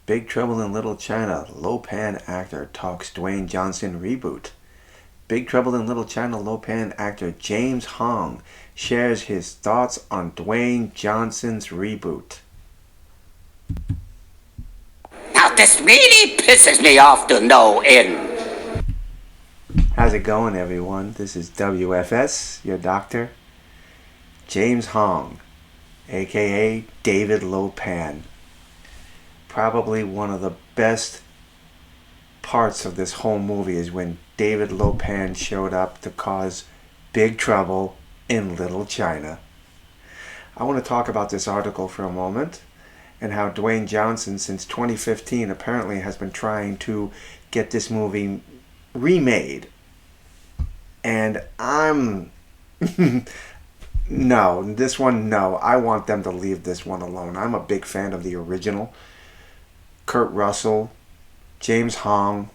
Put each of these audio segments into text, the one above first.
Big Trouble in Little China, Lo-Pan actor talks Dwayne Johnson reboot. Big Trouble in Little China, Lo-Pan actor James Hong shares his thoughts on Dwayne Johnson's reboot. Now this really pisses me off to no end. How's it going, everyone? This is W.F.S, your doctor. James Hong, aka David Lo-Pan. Probably one of the best parts of this whole movie is when David Lo-Pan showed up to cause big trouble in Little China. I want to talk about this article for a moment and how Dwayne Johnson since 2015 apparently has been trying to get this movie remade. And I'm no, this one, no. I want them to leave this one alone. I'm a big fan of the original. Kirk Russell, James Hong.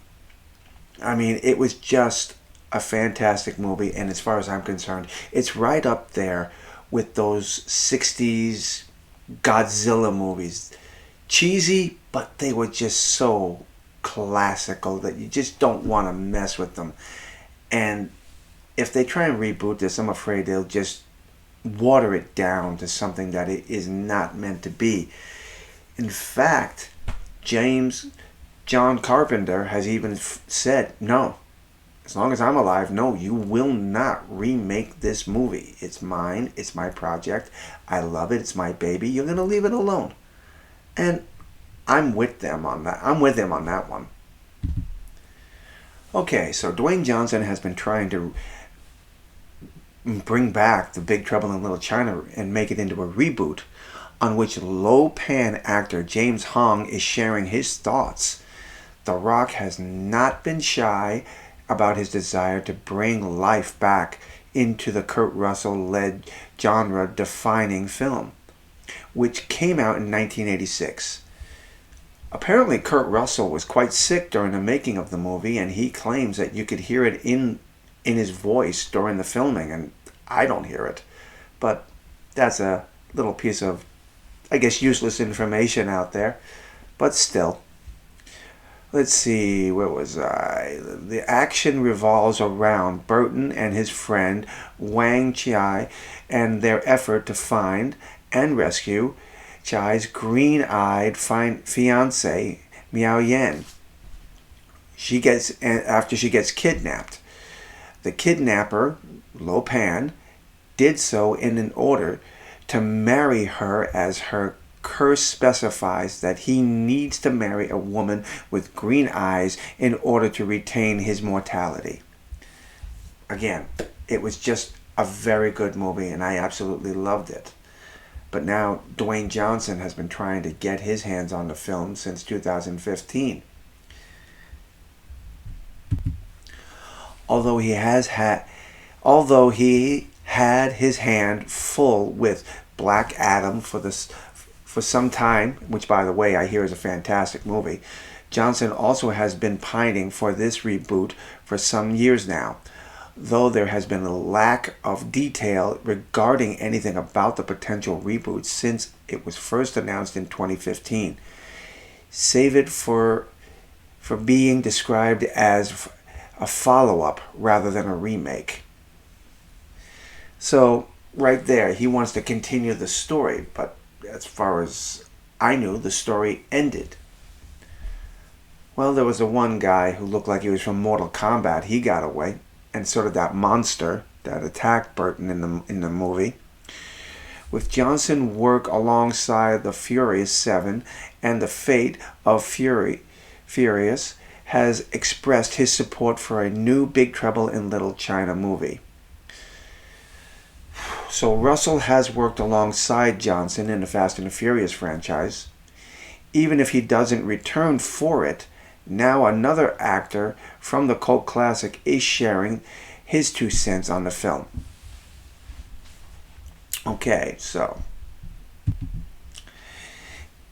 I mean, it was just a fantastic movie, and as far as I'm concerned, it's right up there with those 60s Godzilla movies. Cheesy, but they were just so classical that you just don't want to mess with them. And if they try and reboot this, I'm afraid they'll just water it down to something that it is not meant to be. In fact, John Carpenter has even said, no, as long as I'm alive, no, you will not remake this movie. It's mine. It's my project. I love it. It's my baby. You're going to leave it alone. And I'm with them on that. I'm with him on that one. Okay, so Dwayne Johnson has been trying to bring back the Big Trouble in Little China and make it into a reboot, on which Lo-Pan actor James Hong is sharing his thoughts. The Rock has not been shy about his desire to bring life back into the Kirk Russell-led genre-defining film, which came out in 1986. Apparently, Kirk Russell was quite sick during the making of the movie, and he claims that you could hear it in his voice during the filming, and I don't hear it. But that's a little piece of, I guess, useless information out there. But still. Let's see, where was I? The action revolves around Burton and his friend Wang Chi and their effort to find and rescue Chai's green-eyed fiancée, Miao Yan. After she gets kidnapped. The kidnapper, Lo-Pan, did so in order to marry her, as her curse specifies that he needs to marry a woman with green eyes in order to retain his mortality. Again, it was just a very good movie, and I absolutely loved it. But now Dwayne Johnson has been trying to get his hands on the film since 2015. Although he had his hand full with Black Adam for some time, which, by the way, I hear is a fantastic movie, Johnson also has been pining for this reboot for some years now, though there has been a lack of detail regarding anything about the potential reboot since it was first announced in 2015. Save it for being described as a follow-up rather than a remake. So, right there, he wants to continue the story, but as far as I knew, the story ended. Well, there was a one guy who looked like he was from Mortal Kombat. He got away, and sort of that monster that attacked Burton in the movie. With Johnson work alongside the Furious 7 and the fate of Furious has expressed his support for a new Big Trouble in Little China movie. So Russell has worked alongside Johnson in the Fast and the Furious franchise. Even if he doesn't return for it, now another actor from the cult classic is sharing his 2 cents on the film. Okay, so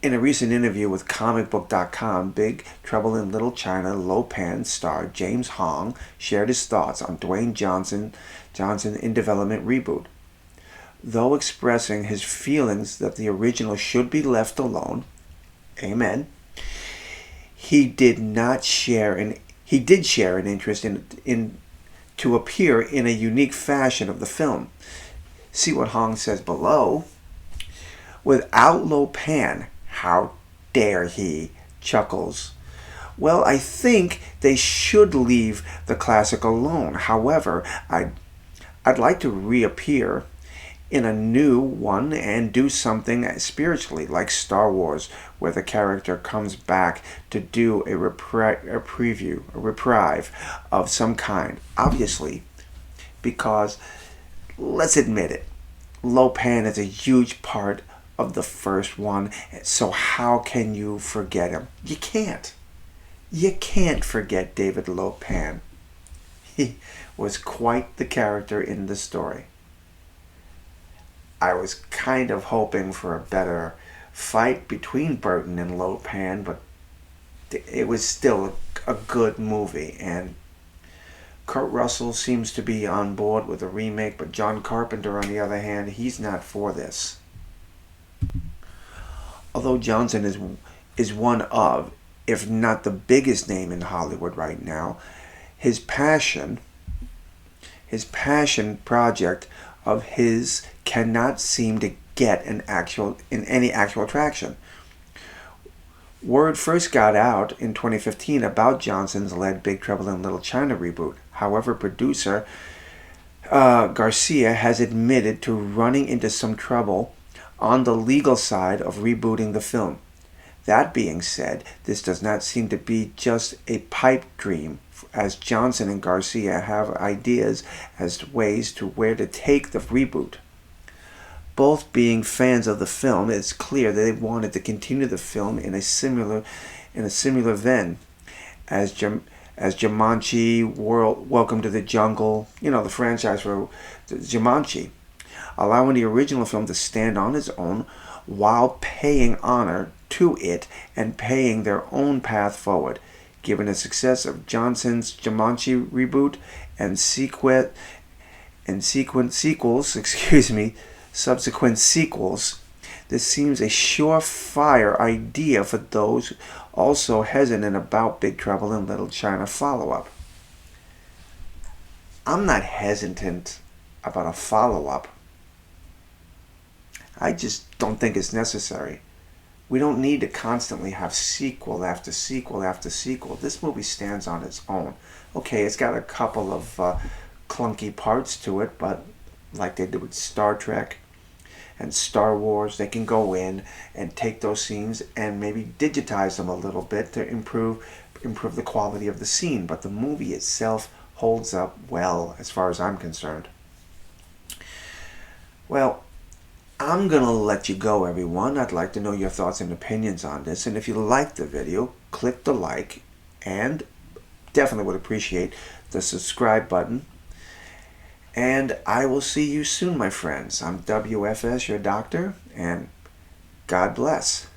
in a recent interview with comicbook.com, Big Trouble in Little China Lo-Pan star James Hong shared his thoughts on Dwayne Johnson in development reboot. Though expressing his feelings that the original should be left alone, amen, he did share an interest in to appear in a unique fashion of the film. See what Hong says below. Without Lo Pan, how dare he? Chuckles. Well, I think they should leave the classic alone. However, I'd like to reappear in a new one and do something spiritually, like Star Wars, where the character comes back to do a reprieve of some kind. Obviously, because, let's admit it, Lo Pan is a huge part of the first one, so how can you forget him? You can't. You can't forget David Lo Pan. He was quite the character in the story. I was kind of hoping for a better fight between Burton and Lo Pan, but it was still a good movie, and Kirk Russel seems to be on board with a remake, but John Carpenter, on the other hand, he's not for this. Although Johnson is one of, if not the biggest name in Hollywood right now, his passion project of his cannot seem to get any actual traction. Word first got out in 2015 about Johnson's led Big Trouble in Little China reboot. However, producer Garcia has admitted to running into some trouble on the legal side of rebooting the film. That being said, this does not seem to be just a pipe dream, as Johnson and Garcia have ideas as to ways to where to take the reboot. Both being fans of the film, it's clear that they wanted to continue the film in a similar vein as Jumanji, Welcome to the Jungle, the franchise for Jumanji, allowing the original film to stand on its own while paying honor to it and paying their own path forward. Given the success of Johnson's Jumanji reboot and subsequent sequels, this seems a surefire idea for those also hesitant about Big Trouble in Little China follow-up. I'm not hesitant about a follow-up. I just don't think it's necessary. We don't need to constantly have sequel after sequel after sequel. This movie stands on its own. Okay, it's got a couple of clunky parts to it, but like they did with Star Trek and Star Wars, they can go in and take those scenes and maybe digitize them a little bit to improve the quality of the scene. But the movie itself holds up well as far as I'm concerned. Well, I'm going to let you go, everyone. I'd like to know your thoughts and opinions on this. And if you liked the video, click the like and definitely would appreciate the subscribe button. And I will see you soon, my friends. I'm W.F.S, your doctor, and God bless.